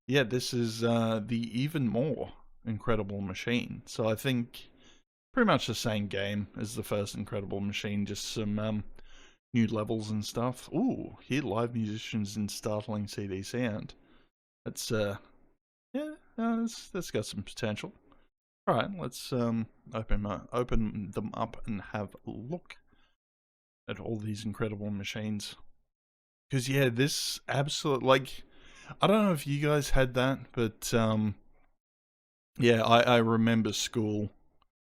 Yeah, this is the even more incredible machine. So I think pretty much the same game as the first Incredible Machine, just some new levels and stuff. Ooh, hear live musicians in startling CD sound. That's yeah, that's got some potential. All right, let's open them up and have a look at all these incredible machines. Because yeah, this absolute like I don't know if you guys had that, but yeah, I remember school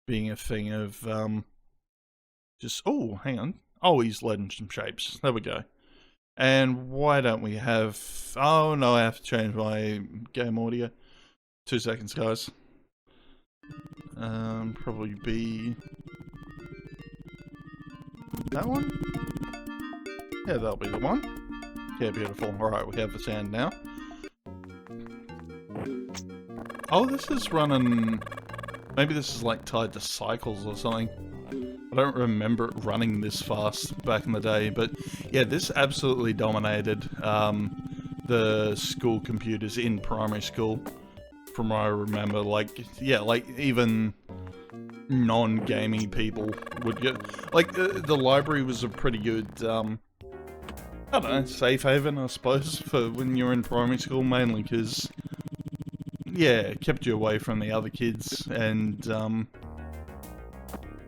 being a thing of just oh, hang on, oh, he's led in some shapes. There we go. And why don't we have? Oh no, I have to change my game audio. 2 seconds, guys. Probably be that one. Yeah, that'll be the one. Yeah, beautiful. All right, we have the sound now. Oh, this is running. Maybe this is like tied to cycles or something. I don't remember it running this fast back in the day, but yeah, this absolutely dominated the school computers in primary school, from what I remember. Like, yeah, like even non-gaming people would get. Like, the library was a pretty good, I don't know, safe haven, I suppose, for when you're in primary school, mainly because, yeah, it kept you away from the other kids, and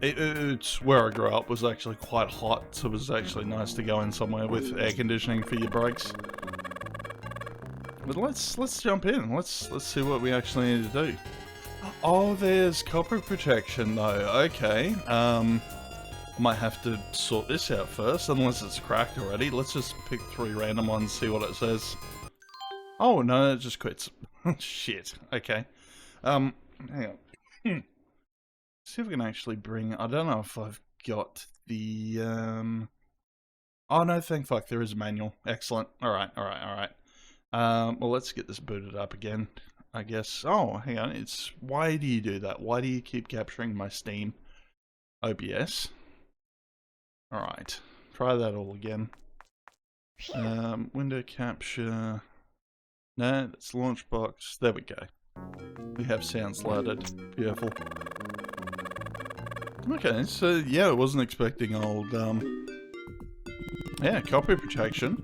it's where I grew up was actually quite hot, so it was actually nice to go in somewhere with air conditioning for your breaks. But let's jump in. Let's see what we actually need to do. Oh, there's copy protection though. Okay. Might have to sort this out first, unless it's cracked already. Let's just pick 3 random ones, see what it says. Oh no, it just quits. Shit. Okay. Hang on. See if we can actually bring. I don't know if I've got the. Oh no, thank fuck, there is a manual. Excellent. All right. Well, let's get this booted up again, I guess. Oh, hang on. It's why do you do that? Why do you keep capturing my Steam OBS? All right, try that all again. Window capture. No, that's launch box. There we go. We have sounds loaded. Beautiful. Okay, so yeah, I wasn't expecting old, yeah, copy protection.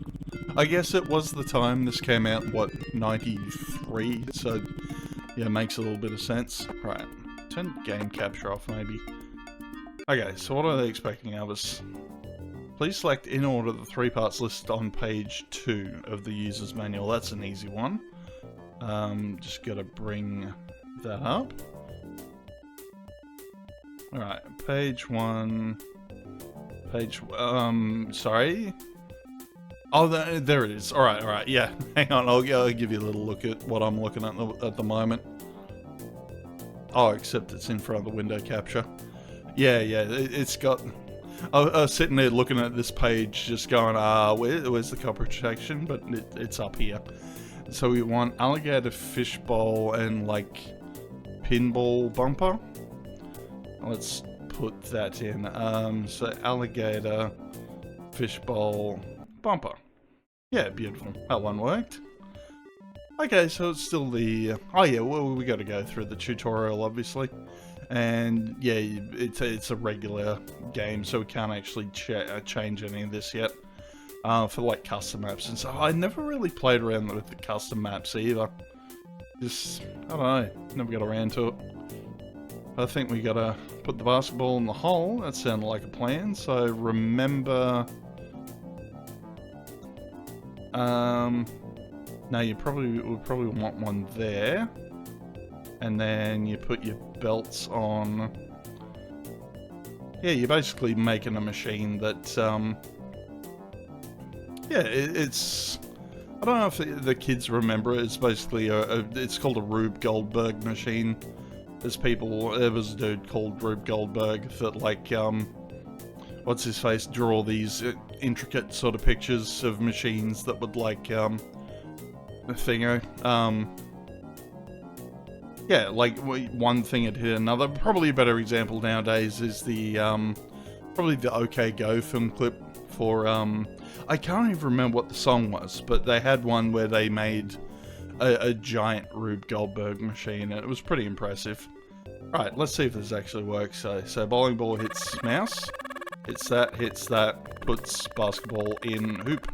I guess it was the time this came out, what, 93? So, yeah, makes a little bit of sense. Right, turn game capture off, maybe. Okay, so what are they expecting of us? Please select in order the 3 parts listed on page 2 of the user's manual. That's an easy one. Just gotta bring that up. Alright, page 1. Sorry? Oh, there it is. Alright, yeah. Hang on, I'll give you a little look at what I'm looking at the moment. Oh, except it's in front of the window capture. Yeah, it's got... I was sitting there looking at this page, just going, where's the copy protection? But it's up here. So we want alligator, fishbowl, and, like, pinball bumper. Let's put that in. So alligator, fishbowl, bumper. Yeah, beautiful. That one worked. Okay, so it's still the... oh yeah, well, we got to go through the tutorial, obviously. And yeah, it's a regular game, so we can't actually change any of this yet. For like custom maps and stuff. I never really played around with the custom maps either. Just, I don't know, never got around to it. I think we gotta put the basketball in the hole. That sounded like a plan. So remember... now you would probably want one there. And then you put your belts on. Yeah, you're basically making a machine that, yeah, it's... I don't know if the kids remember it. It's basically it's called a Rube Goldberg machine. There was a dude called Rube Goldberg that, like, what's his face, draw these intricate sort of pictures of machines that would, like, thingo, yeah, like one thing had hit another. Probably a better example nowadays is the probably the OK Go film clip for I can't even remember what the song was, but they had one where they made a giant Rube Goldberg machine, and it was pretty impressive. Right, let's see if this actually works. So bowling ball hits mouse, hits that, puts basketball in hoop.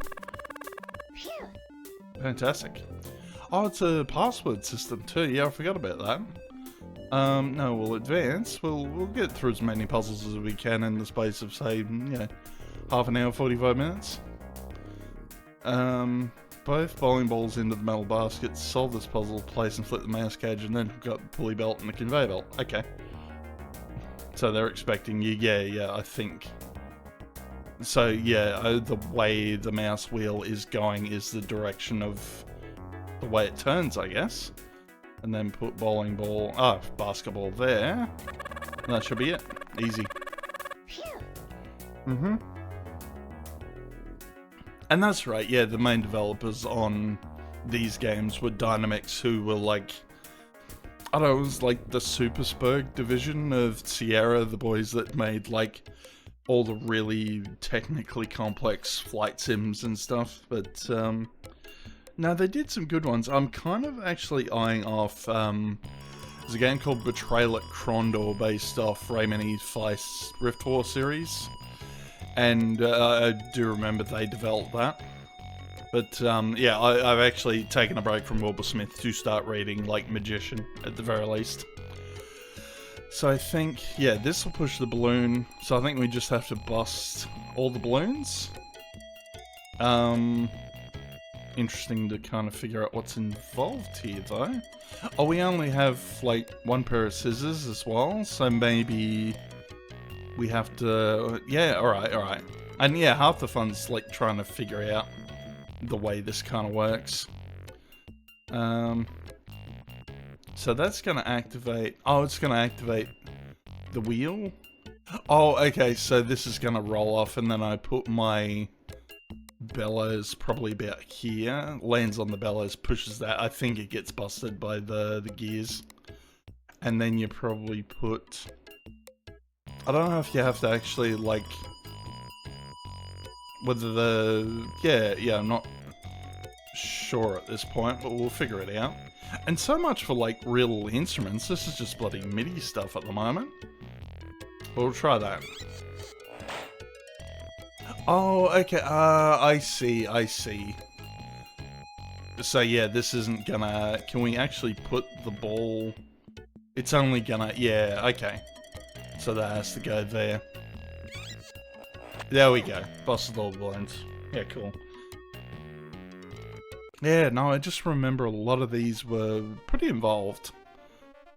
Fantastic. Oh, it's a password system too. Yeah, I forgot about that. No, we'll advance. We'll get through as many puzzles as we can in the space of, say, you know, half an hour, 45 minutes. Both bowling balls into the metal baskets. Solve this puzzle, place and flip the mouse cage, and then hook up the pulley belt and the conveyor belt. Okay. So they're expecting you, yeah, I think. So, yeah, the way the mouse wheel is going is the direction of the way it turns, I guess. And then put basketball there. And that should be it. Easy. And that's right, yeah, the main developers on these games were Dynamix, who were like, I don't know, it was like the Superspurg division of Sierra, the boys that made like all the really technically complex flight sims and stuff. But no, they did some good ones. I'm kind of actually eyeing off, there's a game called Betrayal at Krondor based off Raymond Feist's Rift War series. And I do remember they developed that. But yeah, I've actually taken a break from Wilbur Smith to start reading, like, Magician, at the very least. So I think, yeah, this will push the balloon. So I think we just have to bust all the balloons. Interesting to kind of figure out what's involved here, though. Oh, we only have, like, one pair of scissors as well, so maybe we have to... Yeah, alright. And yeah, half the fun's, like, trying to figure out the way this kind of works. So that's going to activate... Oh, it's going to activate the wheel? Oh, okay, so this is going to roll off, and then I put my bellows probably about here, lands on the bellows, pushes that. I think it gets busted by the gears. And then you probably put... I don't know if you have to actually, like... Whether the... Yeah, I'm not sure at this point, but we'll figure it out. And so much for, like, real instruments. This is just bloody MIDI stuff at the moment. We'll try that. Oh, okay, I see. So, yeah, this isn't gonna... Can we actually put the ball... It's only gonna... Yeah, okay. So that has to go there. There we go. Busted all the balloons. Yeah, cool. Yeah, no, I just remember a lot of these were pretty involved.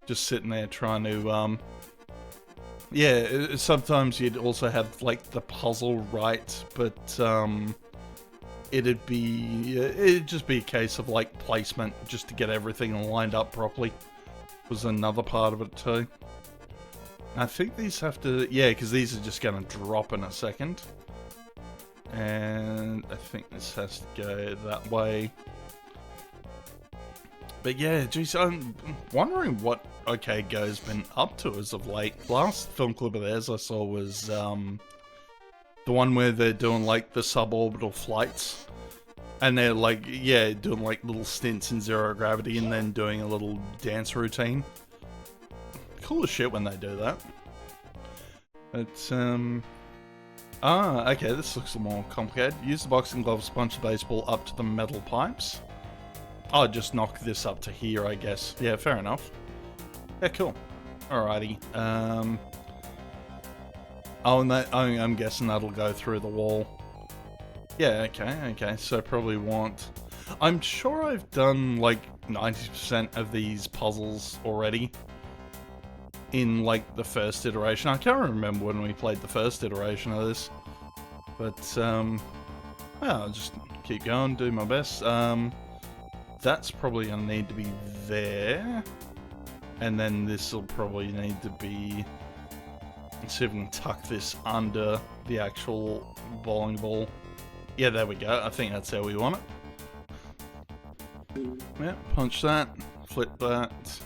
Just sitting there trying to, yeah, sometimes you'd also have, like, the puzzle right, but, it'd just be a case of, like, placement, just to get everything lined up properly. Was another part of it, too. I think these have to, yeah, because these are just going to drop in a second. And I think this has to go that way. But yeah, geez, I'm wondering what OK Go's been up to as of late. Last film clip of theirs I saw was the one where they're doing like the suborbital flights. And they're like, yeah, doing like little stints in zero gravity and then doing a little dance routine. Cool as shit when they do that. But, okay, this looks a little more complicated. Use the boxing gloves, punch the baseball up to the metal pipes. I'll just knock this up to here, I guess. Yeah, fair enough. Yeah, cool. Alrighty. Oh, and that, I'm guessing that'll go through the wall. Yeah, okay. So probably want... I'm sure I've done, like, 90% of these puzzles already. In, like, the first iteration. I can't remember when we played the first iteration of this. But, well, I'll just keep going, do my best. That's probably going to need to be there. And then this will probably need to be... Let's see if we can tuck this under the actual bowling ball. Yeah, there we go. I think that's how we want it. Yeah, punch that. Flip that.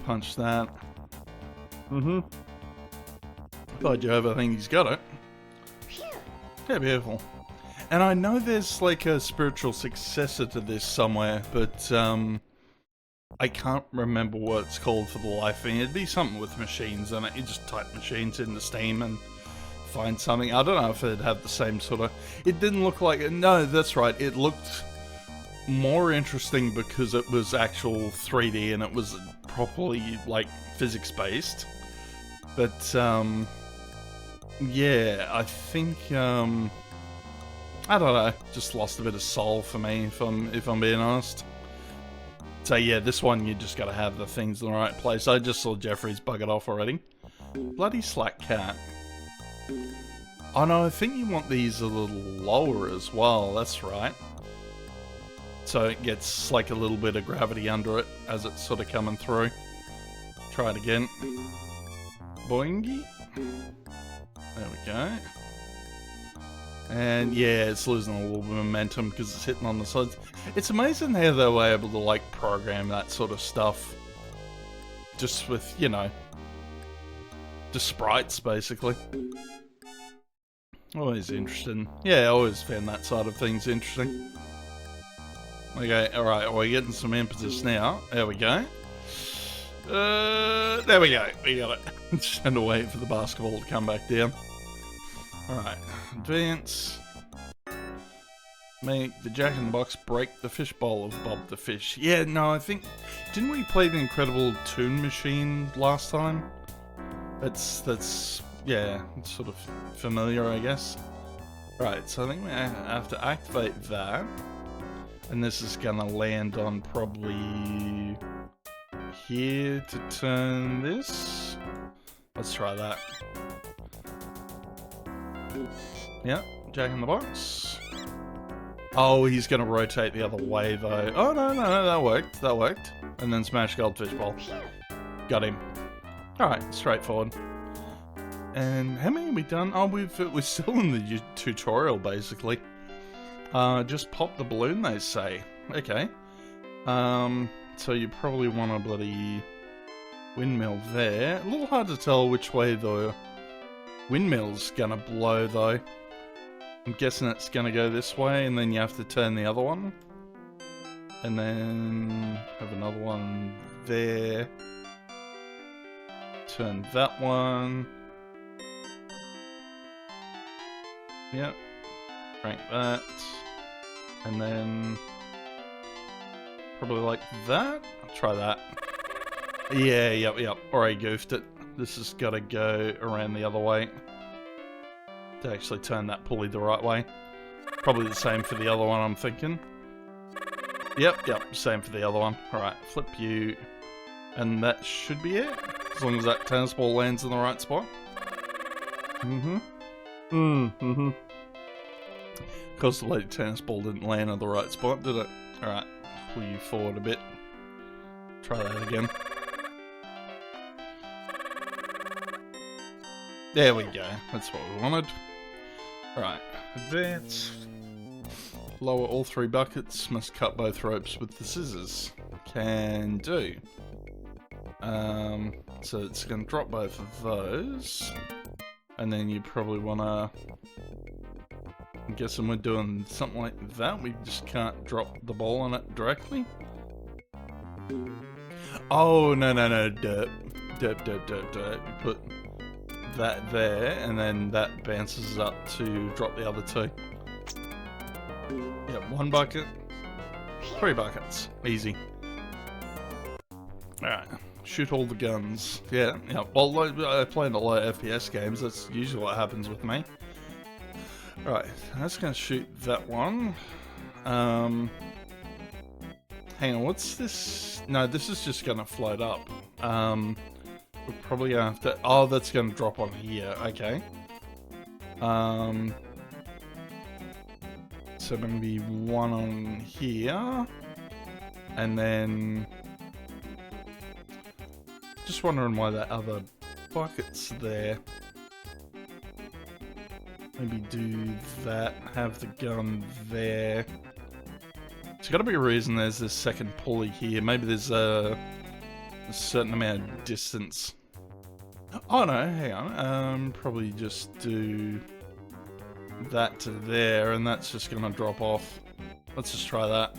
Punch that. By Jove, I think he's got it. Yeah, beautiful. And I know there's like a spiritual successor to this somewhere, but I can't remember what it's called for the life of me. It'd be something with machines in it. You just type machines into Steam and find something. I don't know if it'd have the same sort of... It didn't look like it. No, that's right. It looked more interesting because it was actual 3D and it was properly, like, physics-based. But, yeah, I think, I don't know, just lost a bit of soul for me, if I'm being honest. So yeah, this one you just gotta have the things in the right place. I just saw Jeffrey's buggered off already. Bloody slack cat. Oh no, I think you want these a little lower as well, that's right. So it gets like a little bit of gravity under it as it's sort of coming through. Try it again. Boingy. There we go. And yeah, it's losing a little bit of momentum because it's hitting on the sides. It's amazing how they were able to like program that sort of stuff just with, you know, just sprites basically. Always interesting. Yeah, I always found that side of things interesting. Okay, alright, we're getting some impetus now. There we go. There we go. We got it. Just had to wait for the basketball to come back down. Alright, advance. Make the Jack-in-the-Box break the fishbowl of Bob the Fish. Yeah, no, I think... Didn't we play the Incredible Toon Machine last time? That's yeah, it's sort of familiar, I guess. Right, so I think we have to activate that. And this is gonna land on probably... here to turn this. Let's try that. Yeah, Jack-in-the-Box. Oh, he's gonna rotate the other way though. Oh, no, that worked. That worked. And then smash Goldfish Bowl. Got him. Alright, straightforward. And how many have we done? Oh, we're still in the tutorial, basically. Just pop the balloon, they say. Okay. So you probably want a bloody windmill there. A little hard to tell which way the windmill's gonna blow, though. I'm guessing it's gonna go this way, and then you have to turn the other one. And then have another one there. Turn that one. Yep. Crank that. And then... probably like that? I'll try that. Yeah, yep. Already goofed it. This has got to go around the other way to actually turn that pulley the right way. Probably the same for the other one, I'm thinking. Yep, same for the other one. Alright, flip you. And that should be it. As long as that tennis ball lands in the right spot. Of course, the lady tennis ball didn't land in the right spot, did it? Alright, pull you forward a bit. Try that again. There we go. That's what we wanted. Right, advance. Lower all 3 buckets. Must cut both ropes with the scissors. Can do. So it's going to drop both of those. And then you probably want to... I'm guessing we're doing something like that. We just can't drop the ball on it directly. Oh, no. Derp. You put that there, and then that bounces up to drop the other 2. Yep, 1 bucket. 3 buckets. Easy. Alright. Shoot all the guns. Yeah. Well, I play a lot of FPS games. That's usually what happens with me. Right, that's gonna shoot that one. Hang on, what's this? No, this is just gonna float up. We're probably gonna have to... Oh, that's gonna drop on here. Okay. So gonna be 1 on here. And then... just wondering why that other bucket's there. Maybe do that, have the gun there. There's got to be a reason there's this second pulley here. Maybe there's a certain amount of distance. Oh no, hang on. Probably just do that to there, and that's just gonna drop off. Let's just try that.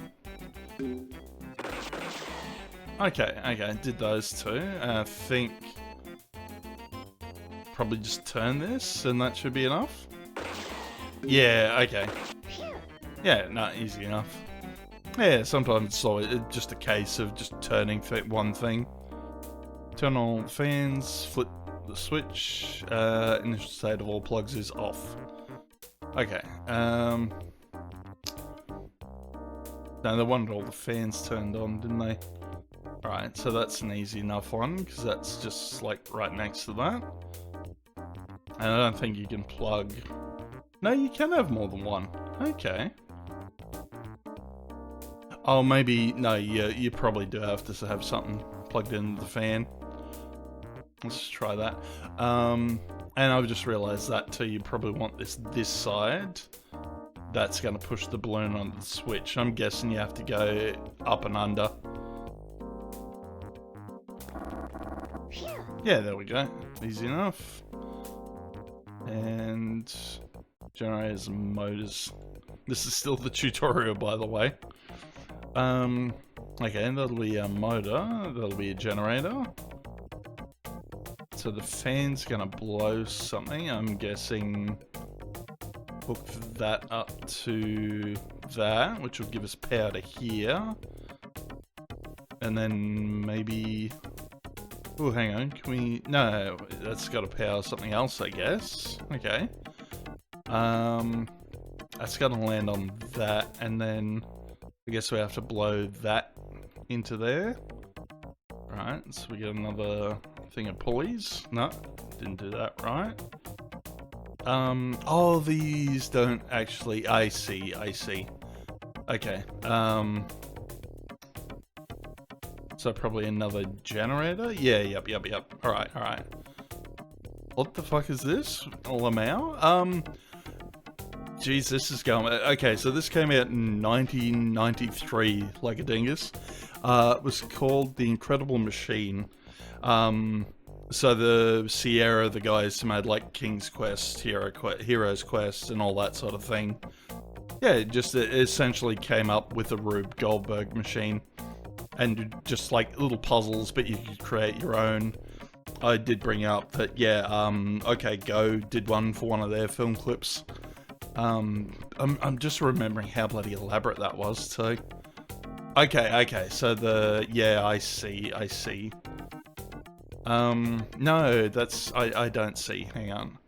Okay, did those two. I think probably just turn this, and that should be enough. Yeah, okay. Yeah, no, easy enough. Yeah, sometimes it's just a case of just turning one thing. Turn all the fans, flip the switch, initial state of all plugs is off. Okay, no, they wanted all the fans turned on, didn't they? Alright, so that's an easy enough one, because that's just, like, right next to that. And I don't think you can plug... No, you can have more than one. Okay. Oh, maybe... No, you probably do have to have something plugged into the fan. Let's just try that. And I've just realised that too, you probably want this side. That's going to push the balloon on the switch. I'm guessing you have to go up and under. Yeah, there we go. Easy enough. And generators and motors. This is still the tutorial, by the way. Okay, that'll be a motor. That'll be a generator. So the fan's gonna blow something. I'm guessing hook that up to that, which will give us power to here. And then maybe... Oh, hang on, can we... No, that's got to power something else, I guess. Okay. That's got to land on that, and then I guess we have to blow that into there. Right, so we get another thing of pulleys. No, didn't do that right. Oh, these don't actually... I see. Okay, so probably another generator? Yeah, yep. Alright. What the fuck is this? Lamau? Geez, this is going... Okay, so this came out in 1993, like a dingus. It was called The Incredible Machine. So the Sierra, the guys who made like King's Quest, Hero's Quest, and all that sort of thing. Yeah, it essentially came up with a Rube Goldberg machine. And just like little puzzles, but you could create your own. I did bring up that, yeah, OK Go did one for one of their film clips. I'm just remembering how bloody elaborate that was too. Okay, so yeah, I see. No, that's, I don't see, hang on.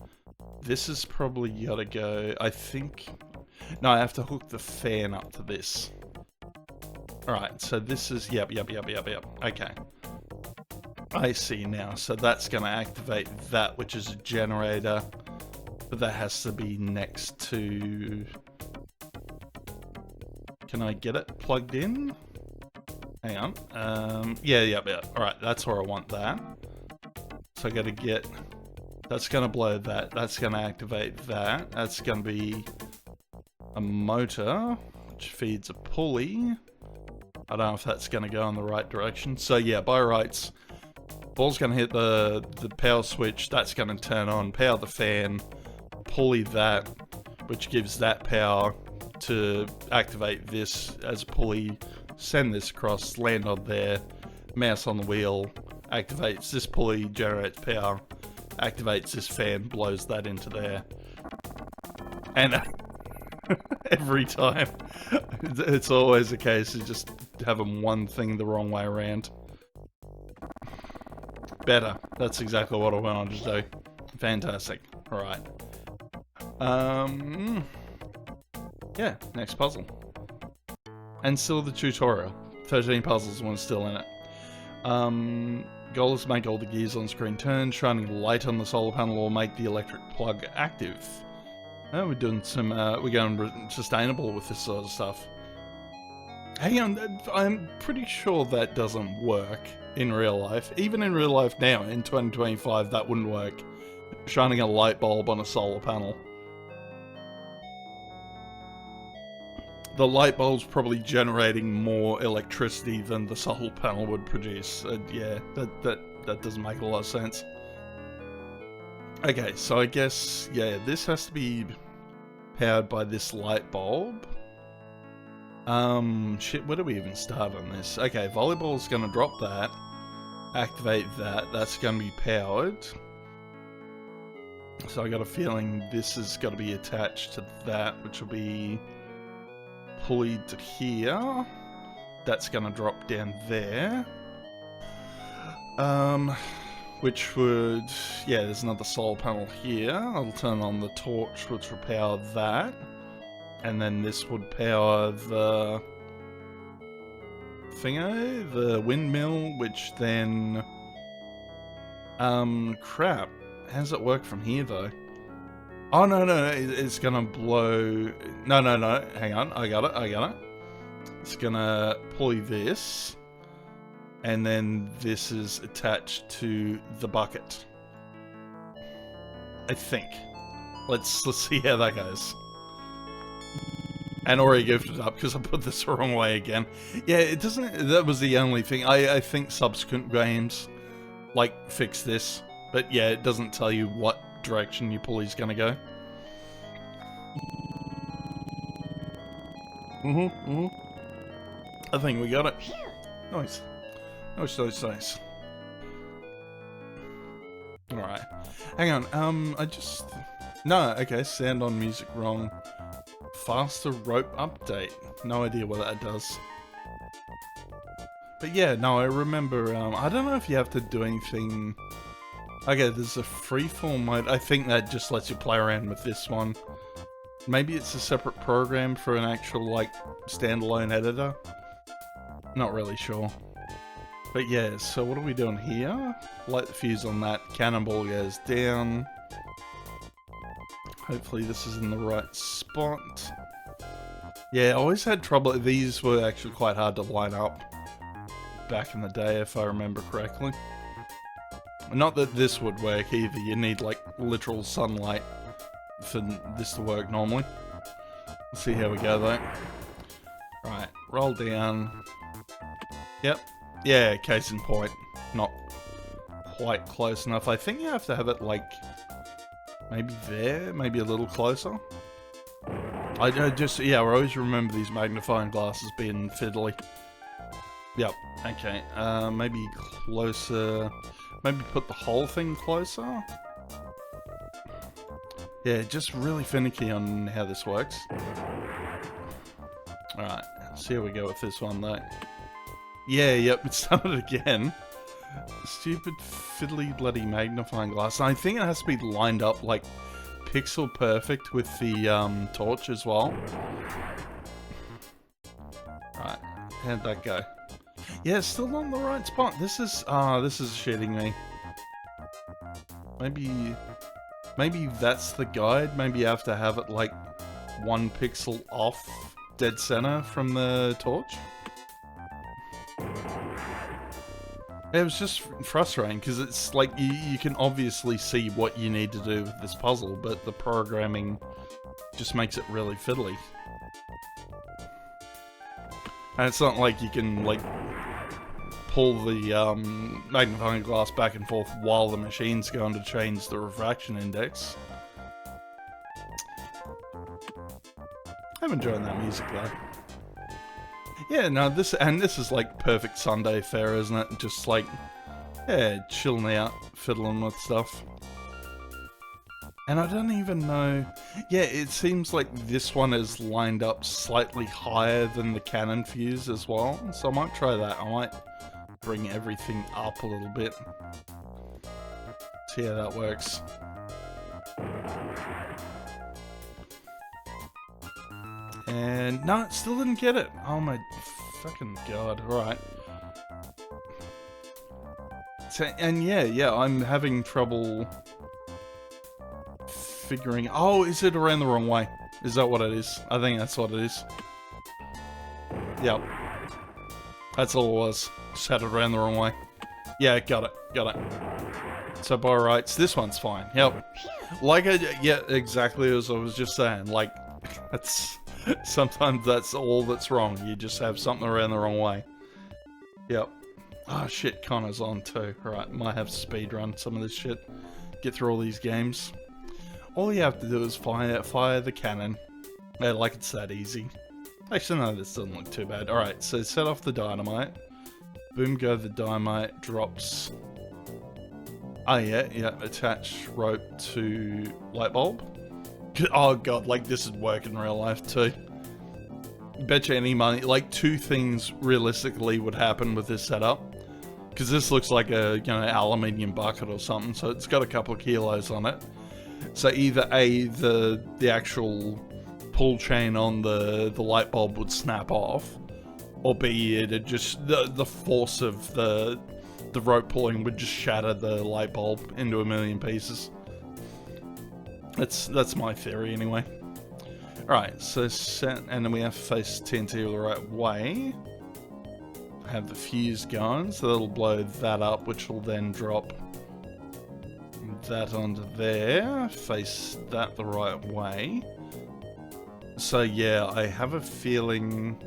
This is probably gotta go, I think, no, I have to hook the fan up to this. Alright, so this is, yep, okay. I see now, so that's gonna activate that, which is a generator, but that has to be next to... Can I get it plugged in? Hang on, yeah, alright, that's where I want that. So I gotta get... That's gonna blow that, that's gonna activate that, that's gonna be a motor, which feeds a pulley. I don't know if that's going to go in the right direction. So yeah, by rights, ball's going to hit the power switch. That's going to turn on, power the fan, pulley that, which gives that power to activate this as a pulley, send this across, land on there, mouse on the wheel, activates this pulley, generates power, activates this fan, blows that into there. And every time, it's always a case of just having one thing the wrong way around. Better. That's exactly what I wanted to do. Fantastic. Alright. Yeah, next puzzle. And still the tutorial. 13 puzzles, one's still in it. Goal is to make all the gears on screen turn. Shining light on the solar panel will make the electric plug active. We're doing some, we're going sustainable with this sort of stuff. Hang on, I'm pretty sure that doesn't work in real life. Even in real life now, in 2025, that wouldn't work. Shining a light bulb on a solar panel. The light bulb's probably generating more electricity than the solar panel would produce. Yeah, that doesn't make a lot of sense. Okay, so I guess, yeah, this has to be powered by this light bulb. Shit, where do we even start on this? Okay, volleyball's gonna drop that. Activate that. That's gonna be powered. So I got a feeling this has got to be attached to that, which will be pulleyed to here. That's gonna drop down there. Which would, yeah, there's another solar panel here. I'll turn on the torch, which will power that. And then this would power the thingo, the windmill, which then, crap. How does it work from here, though? Oh, no, it's gonna blow... No, hang on, I got it. It's gonna pulley this, and then this is attached to the bucket. I think. Let's see how that goes. And already goofed it up because I put this the wrong way again. Yeah, it doesn't... That was the only thing. I think subsequent games, like, fix this. But yeah, it doesn't tell you what direction your pulley's gonna go. I think we got it. Nice. Nice. Alright. Hang on, I just... No, okay, sound on music wrong. Faster rope update. No idea what that does. But yeah, no, I remember, I don't know if you have to do anything... Okay, there's a freeform mode. I think that just lets you play around with this one. Maybe it's a separate program for an actual, like, standalone editor. Not really sure. But yeah, so what are we doing here? Light the fuse on that. Cannonball goes down. Hopefully this is in the right spot. Yeah, I always had trouble. These were actually quite hard to line up back in the day, if I remember correctly. Not that this would work either. You need, like, literal sunlight for this to work normally. Let's see how we go, though. Right, roll down. Yep. Yeah, case in point. Not quite close enough. I think you have to have it, like, maybe there, maybe a little closer. I I always remember these magnifying glasses being fiddly. Yep, okay. Maybe closer. Maybe put the whole thing closer? Yeah, just really finicky on how this works. Alright, see how we go with this one, though. Yeah, yep, it's done it again. Stupid fiddly bloody magnifying glass. I think it has to be lined up, like, pixel perfect with the torch as well. Right, how'd that go? Yeah, it's still not in the right spot. This is shitting me. Maybe that's the guide. Maybe you have to have it like 1 pixel off dead center from the torch. It was just frustrating because it's like you can obviously see what you need to do with this puzzle, but the programming just makes it really fiddly. And it's not like you can, like, pull the magnifying glass back and forth while the machine's going to change the refraction index. I'm enjoying that music, though. Yeah, no, this is like perfect Sunday fare, isn't it? Just like, yeah, chilling out, fiddling with stuff. And I don't even know... Yeah, it seems like this one is lined up slightly higher than the cannon fuse as well. So I might try that. I might bring everything up a little bit. See how that works. And no, it still didn't get it. Oh my fucking god. Alright. So, and yeah, I'm having trouble... figuring... Oh, is it around the wrong way? Is that what it is? I think that's what it is. Yep. That's all it was. Just had it around the wrong way. Yeah, got it. So by rights, this one's fine. Yep. Like, yeah, exactly as I was just saying. Like, that's... Sometimes that's all that's wrong. You just have something around the wrong way. Yep. Oh shit, Connor's on too. Right, might have to speedrun some of this shit. Get through all these games. All you have to do is fire the cannon. Yeah, like it's that easy. Actually, no, this doesn't look too bad. Alright, so set off the dynamite. Boom, go the dynamite, drops. Oh, yeah, attach rope to light bulb. Oh, God, like this would work in real life, too. Bet you any money, like 2 things realistically would happen with this setup. Because this looks like a, you know, aluminium bucket or something, so it's got a couple of kilos on it. So either A, the actual pull chain on the light bulb would snap off, or B, it'd just, the force of the rope pulling would just shatter the light bulb into a million pieces. That's my theory anyway. Alright, so set, and then we have to face TNT the right way. Have the fuse going, so that'll blow that up, which will then drop that onto there. Face that the right way. So yeah, I have a feeling...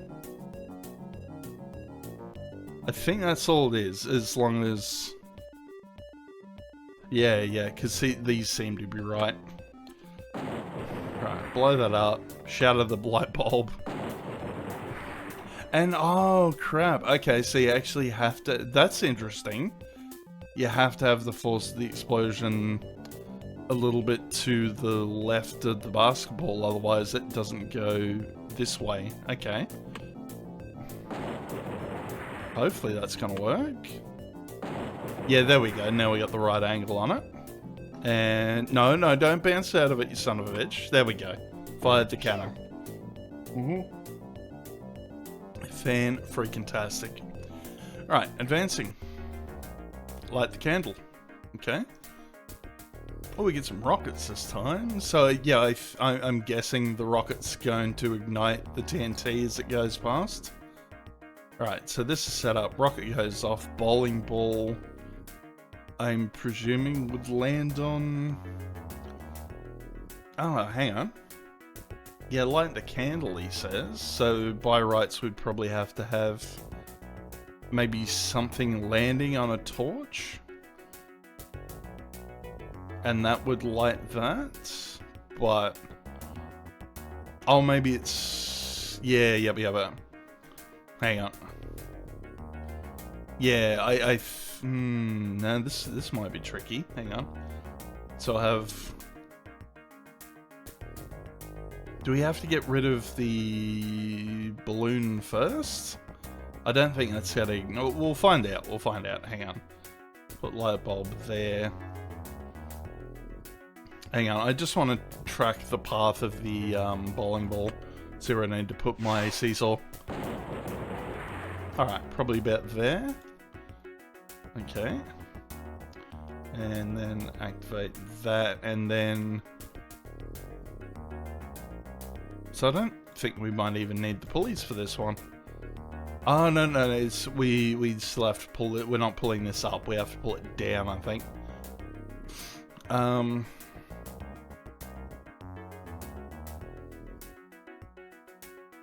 I think that's all it is, as long as... Yeah, because these seem to be right. Right, blow that up, shatter the light bulb. And, oh crap, okay, so you actually have to... That's interesting. You have to have the force of the explosion a little bit to the left of the basketball, otherwise it doesn't go this way. Okay. Hopefully that's gonna work. Yeah, there we go. Now we got the right angle on it. And no, don't bounce out of it, you son of a bitch. There we go. Fired the cannon. Fan-freaking-tastic. Alright, advancing. Light the candle. Okay. Oh, we get some rockets this time. So, yeah, I'm guessing the rocket's going to ignite the TNT as it goes past. Alright, so this is set up. Rocket goes off. Bowling ball, I'm presuming, would land on... Oh, hang on. Yeah, light the candle, he says. So, by rights, we'd probably have to have maybe something landing on a torch. And that would light that. But... Oh, maybe it's... Yeah, but... Hang on. Yeah, no, this might be tricky. Hang on. So I have... Do we have to get rid of the balloon first? I don't think that's how to... No, we'll find out. Hang on. Put light bulb there. Hang on, I just want to track the path of the bowling ball. See where I need to put my seesaw. Alright, probably about there. Okay. And then activate that, and then... So I don't think we might even need the pulleys for this one. Oh, no, it's, we still have to pull it. We're not pulling this up, we have to pull it down, I think.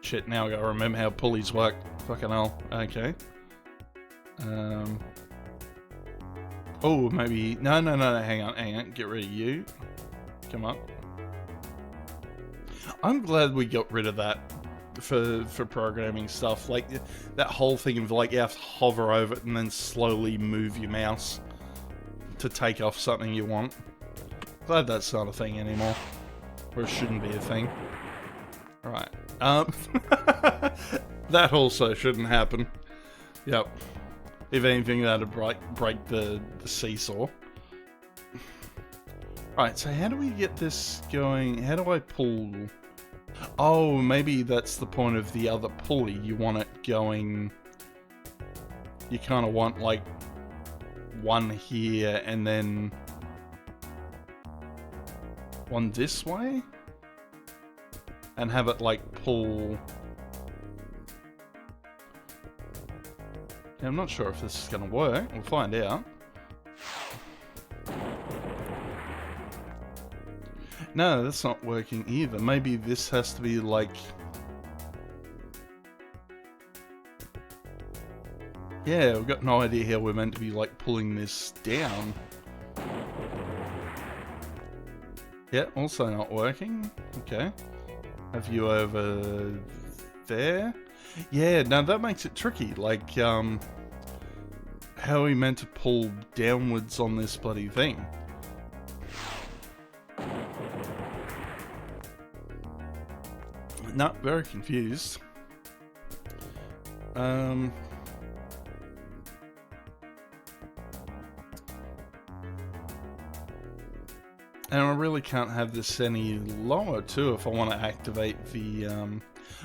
Shit, now I gotta remember how pulleys work. Fucking hell. Okay. Oh, maybe... No, hang on. Get rid of you. Come on. I'm glad we got rid of that for programming stuff. Like, that whole thing of, like, you have to hover over it and then slowly move your mouse to take off something you want. Glad that's not a thing anymore. Or it shouldn't be a thing. Alright. That also shouldn't happen. Yep. If anything, that'd break the seesaw. Right, so how do we get this going? How do I pull? Oh, maybe that's the point of the other pulley. You want it going... You kind of want, like, one here and then... one this way? And have it, like, pull... Yeah, I'm not sure if this is going to work. We'll find out. No, that's not working either. Maybe this has to be, like... Yeah, I've got no idea how we're meant to be, like, pulling this down. Yeah, also not working. Okay. Have you over there? Yeah, now that makes it tricky. Like, how are we meant to pull downwards on this bloody thing? No, very confused. And I really can't have this any lower too if I want to activate the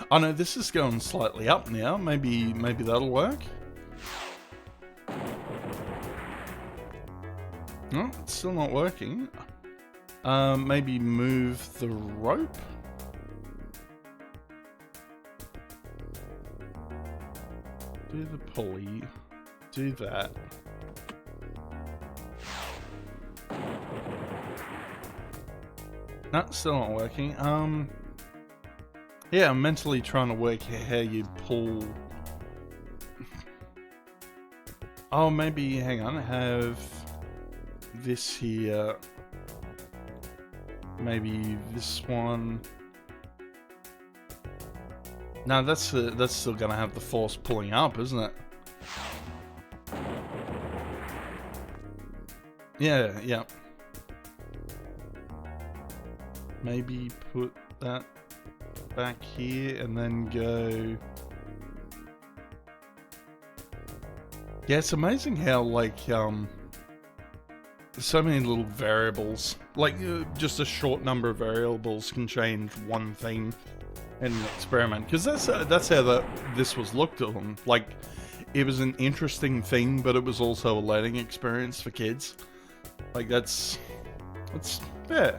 oh no, this is going slightly up now. Maybe that'll work. No, it's still not working. Maybe move the rope. Do the pulley. Do that. No, still not working. Yeah, I'm mentally trying to work how you pull. Oh, maybe, hang on, have this here. Maybe this one. No, that's still gonna have the force pulling up, isn't it? Yeah, yeah. Maybe put that back here and then go. Yeah, it's amazing how, like, so many little variables, like just a short number of variables can change one thing in an experiment. Because that's how this was looked on. Like, it was an interesting thing, but it was also a learning experience for kids. Like, that's yeah.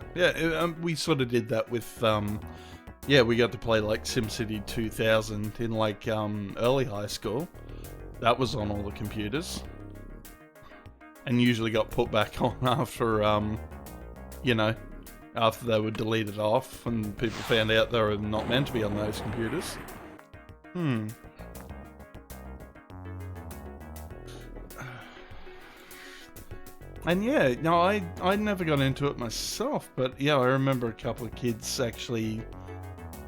We sort of did that with yeah, we got to play like SimCity 2000 in like early high school. That was on all the computers, and usually got put back on after you know, after they were deleted off and people found out they were not meant to be on those computers. And yeah, no, I never got into it myself, but yeah, I remember a couple of kids actually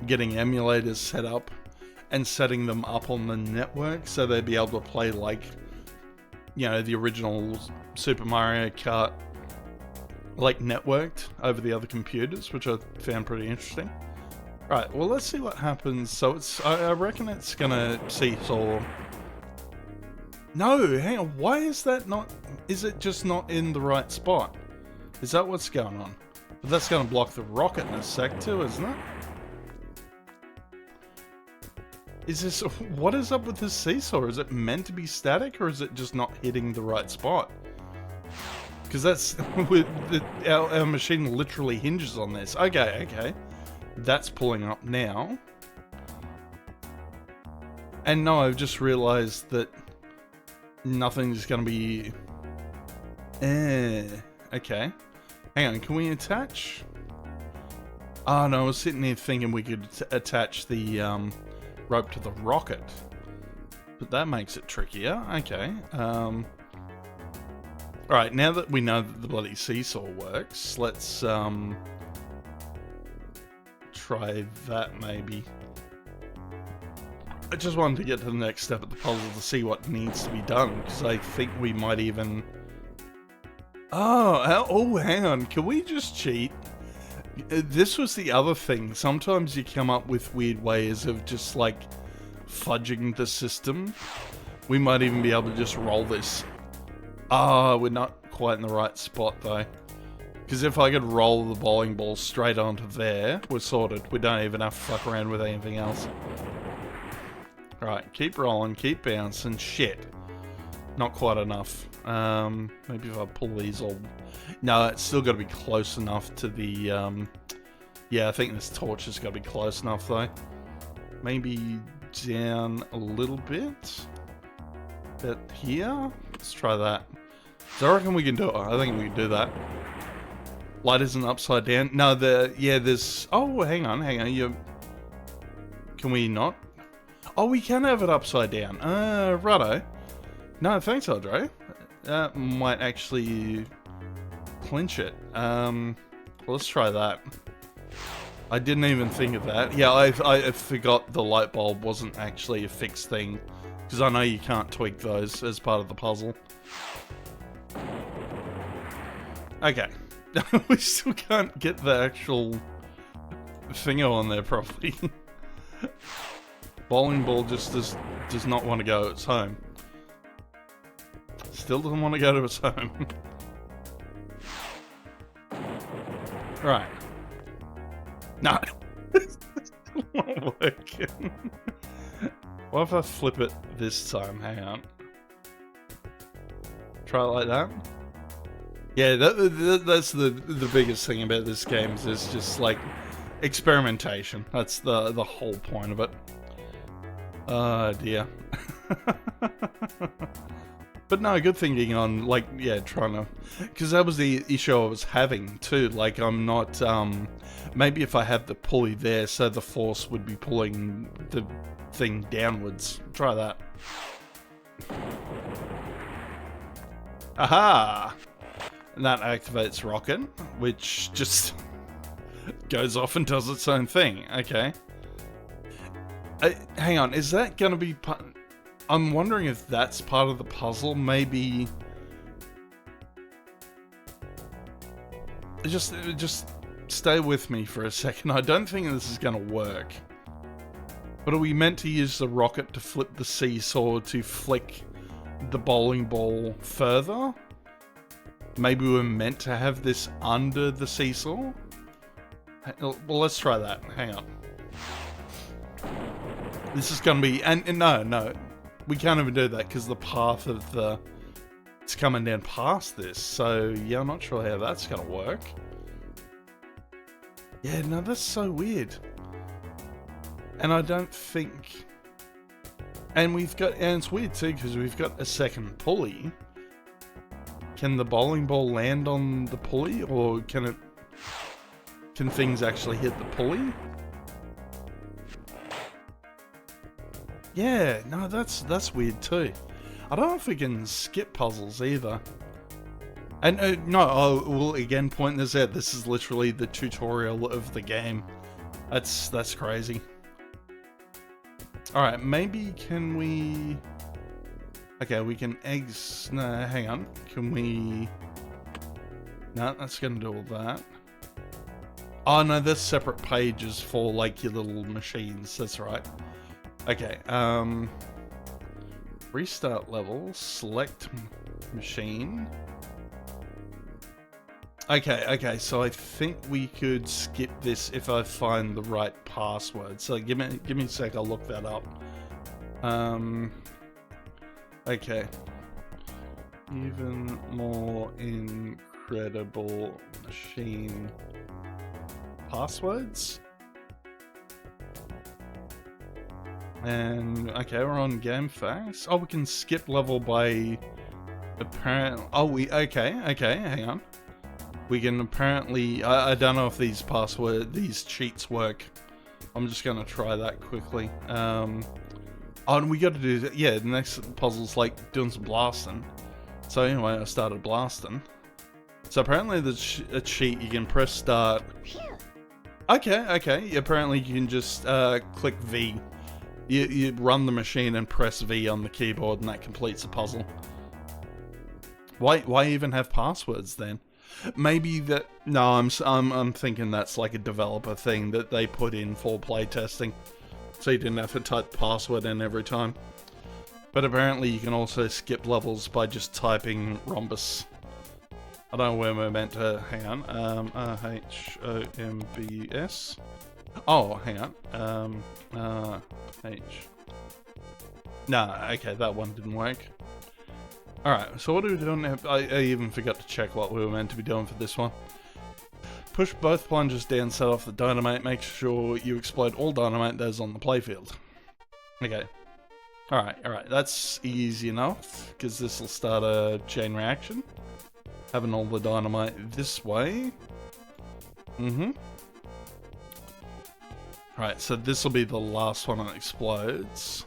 getting emulators set up and setting them up on the network so they'd be able to play, like, you know, the original Super Mario Kart, like, networked over the other computers, which I found pretty interesting. Right, well, let's see what happens. So it's, I reckon it's gonna seesaw. No, hang on, why is that not, is it just not in the right spot? Is that what's going on? But that's gonna block the rocket in a sec too, isn't it? Is this, what is up with this seesaw? Is it meant to be static, or is it just not hitting the right spot? Because that's, our machine literally hinges on this. Okay. That's pulling up now. And no, I've just realized that nothing's gonna be... okay. Hang on, can we attach? Oh no, I was sitting here thinking we could attach the rope to the rocket. But that makes it trickier. Okay. Alright, now that we know that the bloody seesaw works, let's try that maybe. I just wanted to get to the next step of the puzzle to see what needs to be done, because I think we might even... Oh, hang on, can we just cheat? This was the other thing. Sometimes you come up with weird ways of just, like, fudging the system. We might even be able to just roll this. We're not quite in the right spot, though. Because if I could roll the bowling ball straight onto there, we're sorted. We don't even have to fuck around with anything else. Right, keep rolling, keep bouncing. Shit. Not quite enough. Maybe if I pull these all... No, it's still got to be close enough to the... Yeah, I think this torch has got to be close enough, though. Maybe down a little bit. But here? Let's try that. So I reckon we can do it. I think we can do that. Light isn't upside down. No, there's... Oh, hang on. Can we not? Oh, we can have it upside down. Righto. No, thanks, Audrey. That might actually clinch it. Let's try that. I didn't even think of that. Yeah, I forgot the light bulb wasn't actually a fixed thing. Because I know you can't tweak those as part of the puzzle. Okay. We still can't get the actual finger on there properly. Bowling ball just does not want to go. It's home. Still doesn't want to go to its home. Right. No. It's not working. What if I flip it this time? Hang on. Try it like that. Yeah, that's the biggest thing about this game is just like experimentation. That's the whole point of it. Oh dear. But no, good thinking on, like, yeah, trying to... Because that was the issue I was having, too. Like, I'm not... maybe if I had the pulley there, so the force would be pulling the thing downwards. Try that. Aha! And that activates rocket, which just goes off and does its own thing. Okay. Hang on, is that going to be... I'm wondering if that's part of the puzzle. Maybe... Just stay with me for a second. I don't think this is going to work. But are we meant to use the rocket to flip the seesaw to flick the bowling ball further? Maybe we're meant to have this under the seesaw? Well, let's try that. Hang on. This is going to be... And no. We can't even do that because the path of the... It's coming down past this. So, yeah, I'm not sure how that's going to work. Yeah, no, that's so weird. And I don't think... And we've got... And it's weird too because we've got a second pulley. Can the bowling ball land on the pulley? Or can it... Can things actually hit the pulley? Yeah, no, that's weird too. I don't know if we can skip puzzles either. And no, I will again point this out. This is literally the tutorial of the game. That's crazy. All right, maybe can we? Okay, we can eggs. No, hang on. Can we? No, that's gonna do all that. Oh no, there's separate pages for like your little machines. That's right. Okay, restart level, select machine. Okay, so I think we could skip this if I find the right password. So give me a sec, I'll look that up. Okay. Even more incredible machine passwords. And okay, we're on game facts. Oh, we can skip level by apparent. Oh, okay. Hang on. We can apparently. I don't know if these cheats work. I'm just gonna try that quickly. Oh, and we got to do that. Yeah, the next puzzle's like doing some blasting. So anyway, I started blasting. So apparently there's a cheat. You can press start. Okay. Apparently you can just click V. You run the machine and press V on the keyboard, and that completes the puzzle. Why even have passwords then? Maybe that. No, I'm thinking that's like a developer thing that they put in for playtesting, so you didn't have to type the password in every time. But apparently you can also skip levels by just typing rhombus. I don't know where we're meant to. Hang on. RHOMBS. Oh, hang on. Nah, okay, that one didn't work. Alright, so what are we doing now? I even forgot to check what we were meant to be doing for this one. Push both plungers down, set off the dynamite, make sure you explode all dynamite that is on the playfield. Okay. Alright, that's easy enough, because this will start a chain reaction. Having all the dynamite this way. Alright, so this will be the last one that explodes.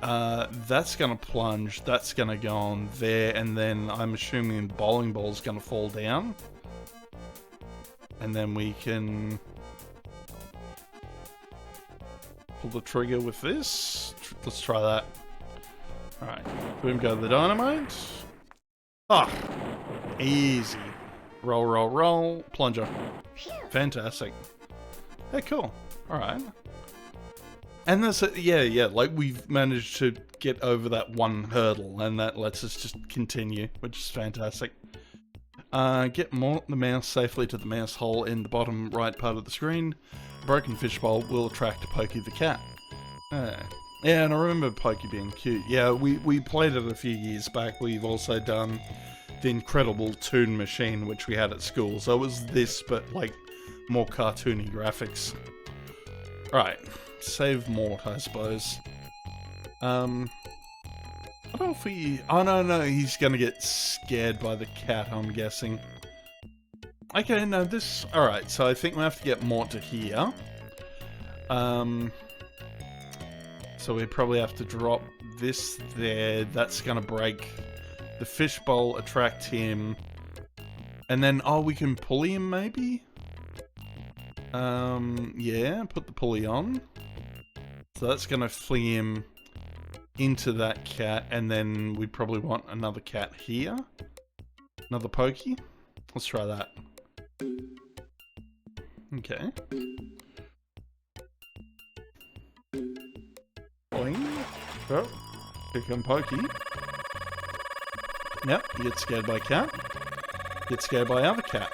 That's gonna plunge, that's gonna go on there, and then I'm assuming the bowling ball's gonna fall down. And then we can... pull the trigger with this. Let's try that. Alright, boom, go the dynamite. Ah, easy. Roll, roll, roll, plunger. Fantastic. Hey, cool. Alright. And that's it, yeah, like we've managed to get over that one hurdle, and that lets us just continue, which is fantastic. Get the mouse safely to the mouse hole in the bottom right part of the screen. A broken fishbowl will attract Pokey the cat. Yeah, and I remember Pokey being cute. Yeah, we played it a few years back. We've also done the Incredible Toon Machine, which we had at school. So it was this, but like more cartoony graphics. Right, save Mort, I suppose. I don't know if we... Oh, no, he's gonna get scared by the cat, I'm guessing. Okay, no, this... Alright, so I think we have to get Mort to here. So we probably have to drop this there. That's gonna break the fishbowl, attract him. And then, oh, we can pulley him, maybe? Yeah, put the pulley on. So that's gonna fling him into that cat, and then we probably want another cat here. Another Pokey. Let's try that. Okay. Boing. Oh, here come Pokey. Yep, you get scared by cat. Get scared by other cat.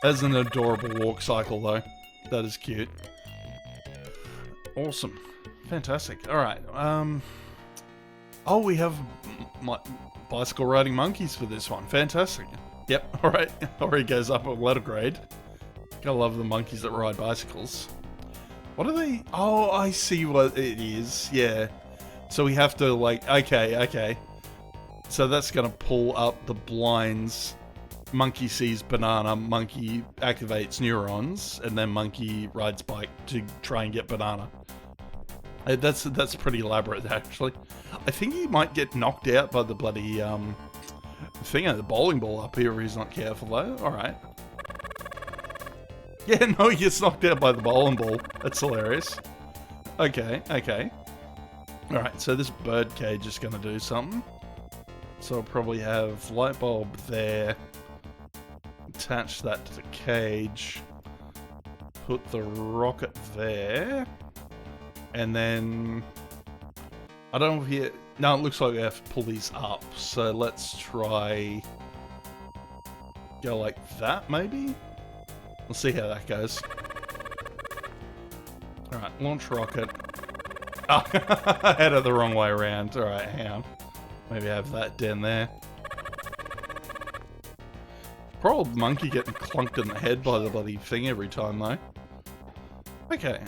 That's an adorable walk cycle, though. That is cute. Awesome. Fantastic. Alright, oh, we have bicycle riding monkeys for this one. Fantastic. Yep, alright. Already goes up a letter grade. Gotta love the monkeys that ride bicycles. What are they? Oh, I see what it is. Yeah. So we have to, like, okay. So that's gonna pull up the blinds. Monkey sees banana, monkey activates neurons, and then monkey rides bike to try and get banana. That's pretty elaborate, actually. I think he might get knocked out by the bloody thing of the bowling ball up here if he's not careful, though. Alright. Yeah, no, he gets knocked out by the bowling ball. That's hilarious. Okay. Alright, so this bird cage is going to do something. So I'll probably have light bulb there. Attach that to the cage. Put the rocket there. And then... I don't know if he... No, it looks like we have to pull these up. So let's try... Go like that, maybe? We'll see how that goes. Alright, launch rocket. Oh, I had it the wrong way around. Alright, hang on. Maybe have that down there. Poor old monkey getting clunked in the head by the bloody thing every time, though. Okay.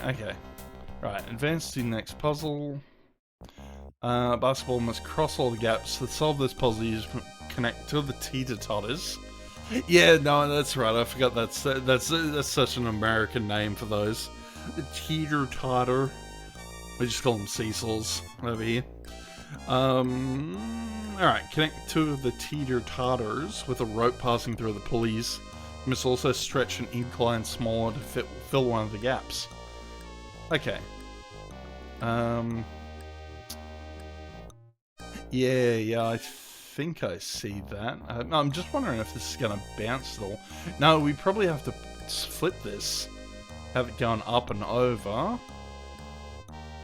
Right, advance to the next puzzle. Basketball must cross all the gaps. To solve this puzzle, you just connect to the teeter-totters. Yeah, no, that's right. I forgot that's such an American name for those. The teeter-totter. We just call them seesaws over here. Alright, connect two of the teeter-totters with a rope passing through the pulleys. You must also stretch an incline smaller to fill one of the gaps. Okay. Yeah, I think I see that. I'm just wondering if this is going to bounce at all. No, we probably have to flip this. Have it going up and over.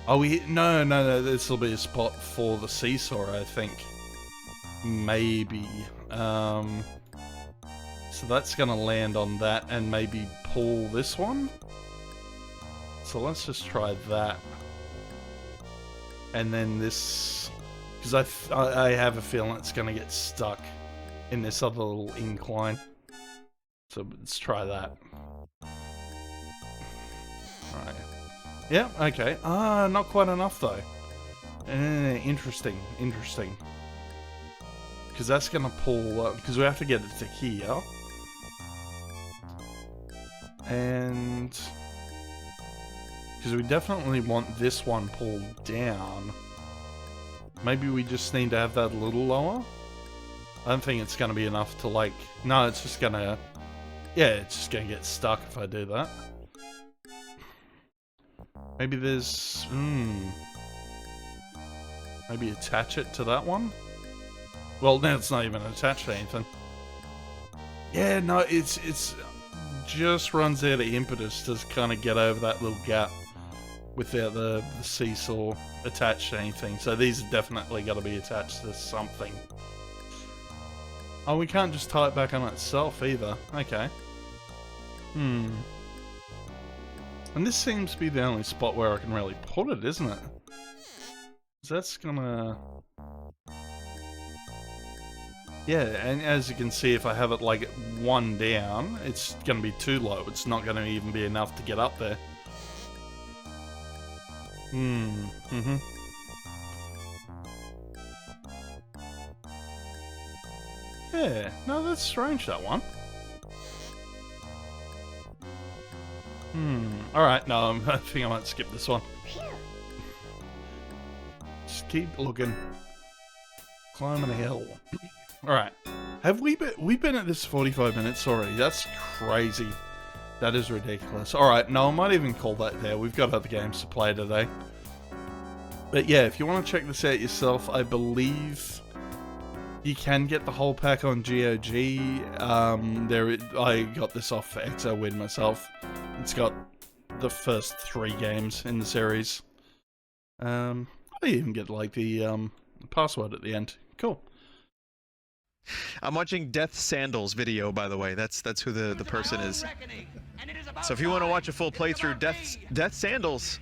Oh, no, this will be a spot for the seesaw, I think. Maybe. So that's going to land on that and maybe pull this one. So let's just try that. And then this... Because I have a feeling it's going to get stuck in this other little incline. So let's try that. Alright. Yeah, okay. Not quite enough though. Interesting. Because that's going to pull... Because we have to get it to here. And... Because we definitely want this one pulled down. Maybe we just need to have that a little lower? I don't think it's going to be enough to like... No, it's just going to... Yeah, it's just going to get stuck if I do that. Maybe there's... Maybe attach it to that one? Well, now it's not even attached to anything. Yeah, no, it's just runs out of impetus to kind of get over that little gap without the seesaw attached to anything. So these are definitely got to be attached to something. Oh, we can't just tie it back on itself either. Okay. And this seems to be the only spot where I can really put it, isn't it? So that's gonna... Yeah, and as you can see, if I have it like one down, it's gonna be too low. It's not gonna even be enough to get up there. Yeah, no, that's strange, that one. Alright, no, I think I might skip this one. Just keep looking. Climbing a hill. Alright. Have we've been at this 45 minutes already? That's crazy. That is ridiculous. Alright, no, I might even call that there. We've got other games to play today. But yeah, if you want to check this out yourself, I believe you can get the whole pack on GOG. I got this off XOWin myself. It's got the first 3 games in the series. I even get like the password at the end. Cool. I'm watching Death Sandals video, by the way. That's who the person is. So if you want to watch a full playthrough, Death Sandals,